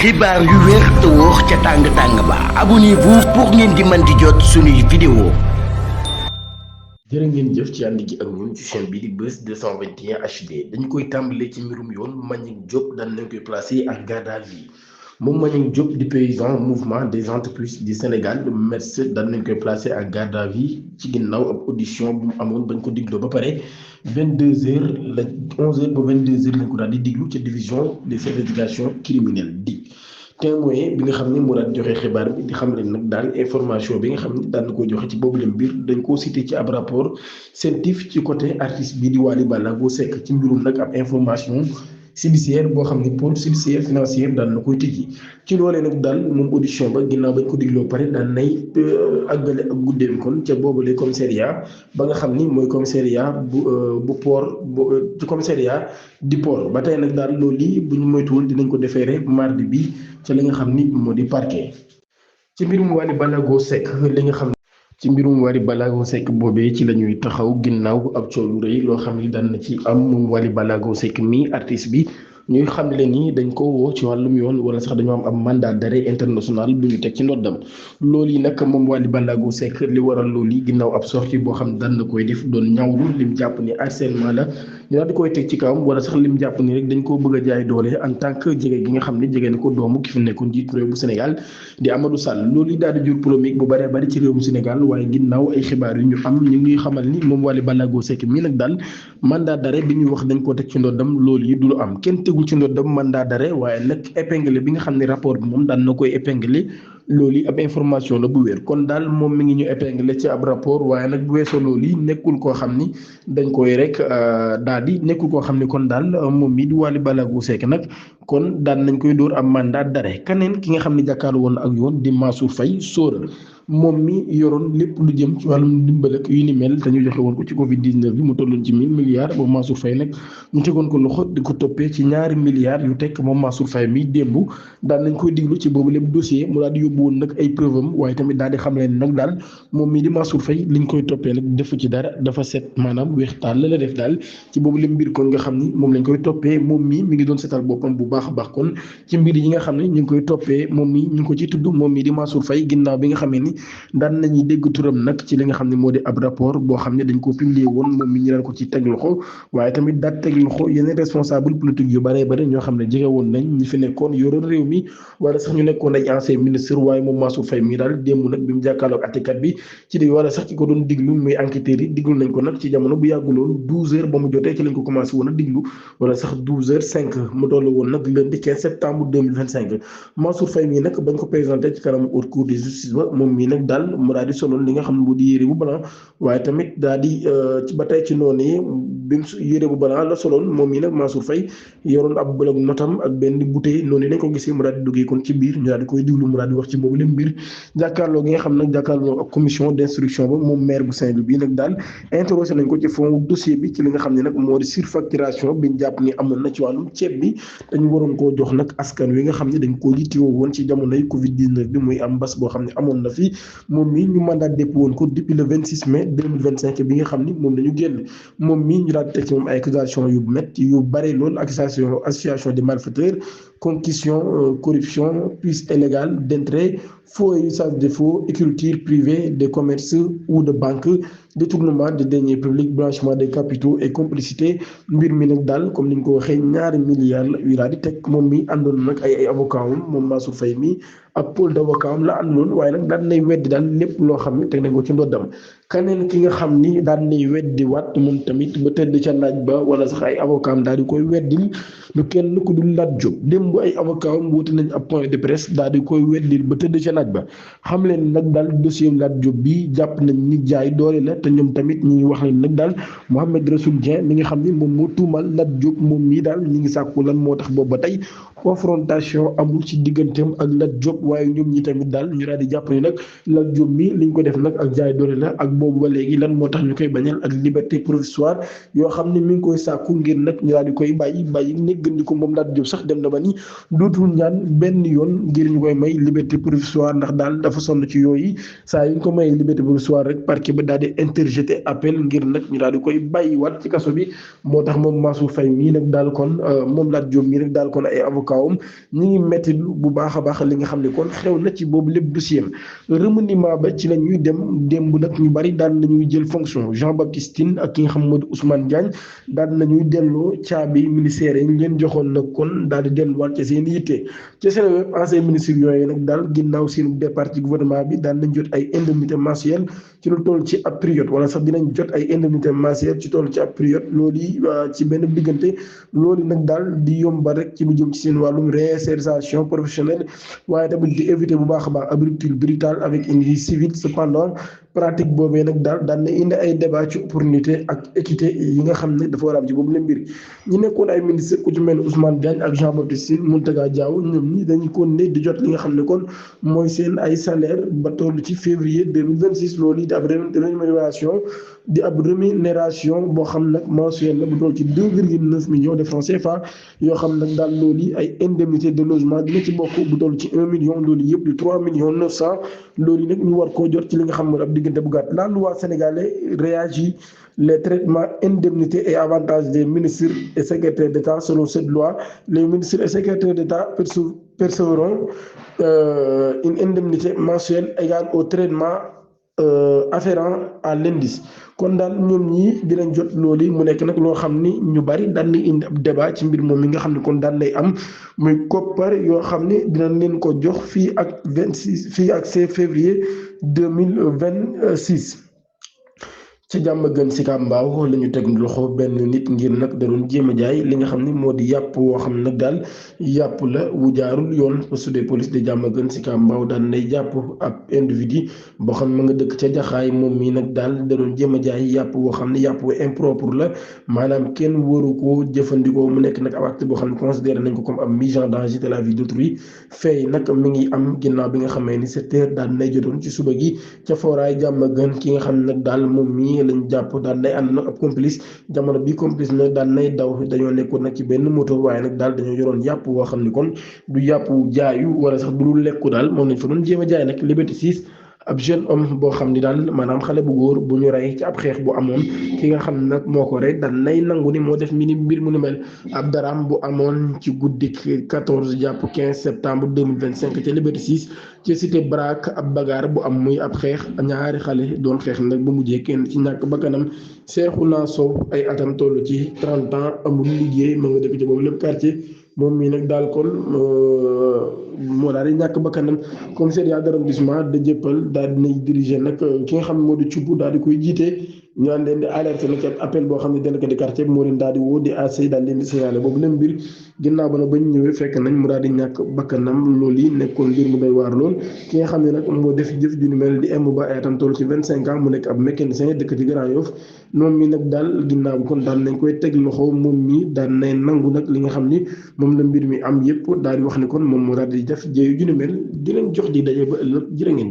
xibaar yu wér te wóor ca tàng-tàng ba abonnez-vous pour ngeen di mën di jot suñuy vidéo. jërë ngeen jëf ci ànd gi ak ñun ci chaîne bi di Buzz 221 HD dañu koy tàmbalee ci mbirum yoon Mbagnick Diop daan nañ koy placé ak garde à vue moom Mbagnick Diop di paysan mouvement des entreprises du Sénégal MEDS daan nañ koy placé ak garde à vue ci ginnaaw ab audition bu mu amoon bañ ko digloo ba pare 22h la 11h ba 22h lañ ko daal di diglu ca division des investigations criminelles di. témoin bi nga xam ne moo daan joxe xibaar bi di xam ne nag daal information bi nga xam ne daan na ko joxe ci boobu leen mbir dañ koo cité ci ab rapport scientifique ci côté artiste bi di Wally Ballago Seck ci mbirum nag ab information judiciaire boo xam ne pôle judiciaire financière daan na koy tijji ci loolee nag daal moom audition ba ginnaaw bañ ko digloo pare daan nay àggale ak guddeem kon ca boobule commissariat ba nga xam ni mooy commissariat bu port ci commissariat di port ba tey nag daal loolu lii bu ñu moytuwul dinañ ko defeere mardi bi ca li nga xam ni moo di parquet ci mbirum Wally Ballago Seck li nga xam ci mbirum Wally Ballago Seck boobee ci la ñuy taxaw ginnaaw ab coow lu rëy loo xam ni daan na ci am moom Wally Ballago Seck mi artiste bi ñuy xam le ni dañ ko woo ci wàllum yoon wala sax dañoo am ab mandat d'arrêt international bu ñu teg ci ndoddam loolu yi nag moom Wally Ballago Seck li waral loolu yi ginnaaw ab sortie boo xam ne daan na koy def doon ñaawlu lim jàpp ni harcèlement la ñu daal di koy teg ci kawam wala sax lim jàpp ni rek dañ koo bëgg a jaay doole en tant que jege gi nga xam ne jege na ko doomu ki fi nekkoon njiitu réew bu Sénégal di Amadou Sall loolu yi daal di jur polémique bu bëree bëri ci réew mu Sénégal waaye ginnaaw ay xibaar yu ñu am ñu ngi xamal ni moom Wally Ballago Seck mii nag daal mandat d'arrêt bi ñuy wax dañ koo teg ci ndoddam loolu yi du lu am kenn tegul ci ndoddam mandat d'arrêt waaye nag épinglé bi nga xam ne rapport bi moom daan na koy épinglé loolu yi ab information la bu wér kon daal moom mi ngi ñu épinglé ci ab rapport waaye nag bu weesoo loolu yi nekkul koo xam ni dañ koy rek daal di nekkul koo xam ni kon daal moom mii di Wally Ballago Seck nag kon daan nañ koy dóor ab mandat d'arrêt keneen ki nga xam ne jàkkaarloo woon ak yoon di Mansour Faye sóora moom mi yoroon lépp lu jëm ci wàllum ndimbal ak yu ni mel te ñu joxe woon ko ci Covid 19 bi mu tolloon ci 1000 milliards moom Mansour Faye nag ñu tegoon ko loxo di ko toppee ci ñaari milliards yu tekk moom Mansour Faye mi démb daan nañ koy diglu ci boobu lépp dossier mu daal di yóbbu woon nag ay preuve am waaye tamit daal di xam leen nag daal moom mii di Mansour Faye liñ koy toppee nag defu ci dara dafa set maanaam weex taal la def daal ci boobu lépp mbir kon nga xam ni moom lañ koy toppee moom mii mi ngi doon setal boppam bu baax a baax kon ci mbir yi nga xam ne ñu ngi koy toppee moom mii ñu ngi ko ci tudd moom mii di Mansour Faye ginnaaw bi nga xamee ni daan nañuy dégg turam nag ci li nga xam ne moo di ab rapport boo xam ne dañ ko publier woon moom mi ñu daan ko ci teg loxo waaye tamit daal teg loxo yeneen responsable politique yu bare bare ñoo xam ne jege woon nañ ñi fi nekkoon yoroon réew mi wala sax ñu nekkoon ay ancien ministre waaye moom Mansour Faye mii daal démb nag bi mu jàkkaarloog àttekat bi ci di wala sax ki ko doon diglu muy enquêteurs yi diglu nañ ko nag ci jamono bu yàgguloon 12h ba mu jotee ci lañ ko commencé woon a diglu wala sax 12h05 mu toll woon nag lundi 15 septembre 2025 Mansour Faye mii nag bañ ko présenté ci kanam haute cour de justice ba moom mii nag daal daal di soloon li nga xam ne moo di yére bu blanc waaye tamit daal di ci ba tey ci noonu bi mu yére bu blanc la soloon moom mii nag Mansour Faye yoroon ab bloc notam ak benn bouteille noonu lañ ko gisee mu daal di duggee kon ci biir ñu daal di koy diglu mu daal di wax ci boobu leen mbir jàkkaarloo gi nga xam nag jàkkaarloo ak commission d'instruction ba moom maire bu Saint-Louis bii nag daal interrogé nañ ko ci fond dossier bi ci li nga xam ne nag moo di surfacturation bi ñu jàpp ni amoon na ci wàllum ceeb bi dañu waroon koo jox nag askan wi nga xam ne dañ koo yittewoo woon ci jamonoy Covid 19 bi muy am mbas boo xam ne amoon na fi moom mi ñu mandat dépôt woon ko depuis le 26 mai 2025 bi nga xam ni moom lañu génn moom mii ñu daal di teg ci moom ay accusation yu métti yu bare loolu association de malfaiteurs concussion corruption puce illégale d'entrée faux et usage de faux écriture privée de commerce ou de banque détournement de deniers publics blanchiment des capitaux et complicité mbir mi nag daal comme ni ñu ko waxee ñaari milliards la yu daal di teg moom mi àndoon nag ay avocat moom Mansour Faye mi ak pôle d'avocat am la àndoon waaye nag daan nay weddi daal lépp loo xam ne teg nañ ko ci ndoddam keneen ki nga xam ni daan nay weddi waat moom tamit ba tëdd ca naaj ba wala sax ay avocat am daal di koy weddil lu kenn ku dul Lat Diop démb ay avocat am wuute nañ ab point de presse daal di koy weddil ba tëdd ca naaj ba xam leen nag daal dossier Lat Diop bi jàpp nañ ni jaay doole la te ñoom tamit ñi ngi wax ne nag daal Mohamed Rassoul Dieng mi nga xam ni moom moo tuumal Lat Diop moom mii daal ñi ngi sàkku lan moo tax boobu ba tey confrontation amul ci digganteem ak Lat Diop waaye ñoom ñi tamit daal ñu daal di jàpp ni nag Lat Diop mi liñ ko def nag ak jaay doole la ak boobu ba léegi lan moo tax ñu koy bañal ak liberté provisoire yoo xam ne mi ngi koy sàkku ngir nag ñu daal di koy bàyyi néggandiku moom Lat Diop sax dem na ba ni dootul ñaan benn yoon ngir ñu koy may liberté provisoire ndax daal dafa sonn ci yooyu saa yu ñu ko may liberté provisoire rek parquet ba daal di interjeté appel ngir nag ñu daal di koy bàyyiwaat ci kaso bi moo tax moom Mansour Faye mii nag daal kon moom Lat Diop mii nag daal kon ay avocat am ñi ngi metti bu baax a baax li nga xam ne kon xew na ci boobu lépp dossier remaniement ba ci la ñuy dem démb nag ñu bari daan nañuy jël fonction Jean Baptiste Tine ak ki nga xam moo di Ousmane Diagne daan nañuy delloo caabi ministère yi ñu leen joxoon nag kon daal di delluwaat ci seen yitte ci seen web ancien ministre yooyu nag daal ginnaaw seen départ ci gouvernement bi daan nañ jot ay indemnité mensuelle ci lu toll ci ab période wala sax dinañ jot ay indemnité mensuelle ci toll ci ab période loolu yi ci benn diggante loolu nag daal di yomba rek ci lu jëm ci seen wàllum réinsertion professionnelle waaye tamit di éviter bu baax a baax ab rupture brutale avec une vie civile cependant pratique boobee nag daal daan na indi ay débat ci opportunité ak équité yi nga xam ne dafa war a am ci boobu la mbir ñi nekkoon ay ministre ku ci mel ne Ousmane Diagne ak Jean Baptiste Tine Mountaga Diaw ñoom ñi dañu ko ne di jot li nga xam ne kon mooy seen ay salaire ba toll ci février 2026 loolu di ab rémunération boo xam nag mensuelle la bu toll ci 2,9 millions de francs CFA yoo xam nag daal loolu yi ay indemnité de logement dina ci bokk bu toll ci 1 million loolu yëpp di 3 millions 900 loolu yi nag ñu war koo jot ci li nga xam ne ab diggante bu gàtt la loi sénégalaise réagit les traitements indemnités et avantages des ministres et secrétaires d'État. Selon cette loi, les ministres et secrétaires d'État percevront une indemnité mensuelle égale au traitement afférent à l'indice. kon daal ñoom ñii dinañ jot loolu mu nekk nag loo xam ni ñu bari daan na indi ab débat ci mbir moom mi nga xam ne kon daan lay am muy koppar yoo xam ne dinañ leen ko jox fii ak 6 février 2026. ci Diamaguène Sicap Mbao la ñu teg loxo benn nit ngir nag da doon jéem a jaay li nga xam ni moo di yàpp woo xam nag daal yàpp la wu jaarul yoon poste de police de Diamaguène Sicap Mbao daan nay jàpp ab individu boo xam ne ma nga dëkk ca Jaxaay moom mii nag daal da doon jéem a jaay yàpp woo xam ne yàpp wu impropre la maanaam kenn waru koo jëfandikoo mu nekk nag ab acte boo xam ne considéré nañ ko comme ab mise en danger de la vie d'autrui fay nag mi ngi am ginnaaw bi nga xamee ni 7 heures daan nay jotoon ci suba gi ca fooraay Diamaguène ki nga xam ne nag daal moom mii lañ jàpp daan nay ànd nag ab complice jamono bi complice nag daan nay daw dañoo nekkoon nag ci benn moto waaye nag daal dañoo yoroon yàpp woo xam ni kon du yàpp jaayu wala sax du lu lekku daal moom lañ fa doon jéem a jaay nag Liberté 6 ab jeune homme boo xam ni daal maanaam xale bu góor bu ñu rey ci ab xeex bu amoon ki nga xam ne nag moo ko rey daan nay nangu ni moo def mbir mu ni mel ab daraam bu amoon ci guddik 14 jàpp 15 septembre 2025 ca Liberté 6 ci cité Braque ab bagaar bu am muy ab xeex ñaari xale doon xeex nag bu mujjee kenn ci ñàkk bakkanam Seexuna Sow ay atam toll ci 30 ans amul liggéey ma nga dëkk ci boobu lépp quartier moom mii nag daal kon moo daal di ñàkk bakkanam commissariat d'arrondissement de Dieuppeul daal dinay diriger nag ki nga xam ne moo di cubb daal di koy jiite ñu daan leen di alerter nag appel boo xam ne délégué de quartier bi moo leen daal di woo di AC daal leen di signaler boobu leen mbir ginnaaw ba nag bañ ñëwee fekk nañ mu daal di ñàkk bakkanam loolu yi nekkoon mbir mu doy waar lool ki nga xam ne nag moo def jëf ju ni mel di ba ay atam toll ci 25 ans mu nekk ab mécanicien dëkk ci Grand Yoff moom mi nag daal ginnaaw bi kon daan nañ koy teg loxo moom mi daan nay nangu nag li nga xam ni moom la mbir mi am yëpp daal di wax ne kon moom moo daal di def jéeyu ju ni mel di leen jox di daje ba ëllëg jërë ngeen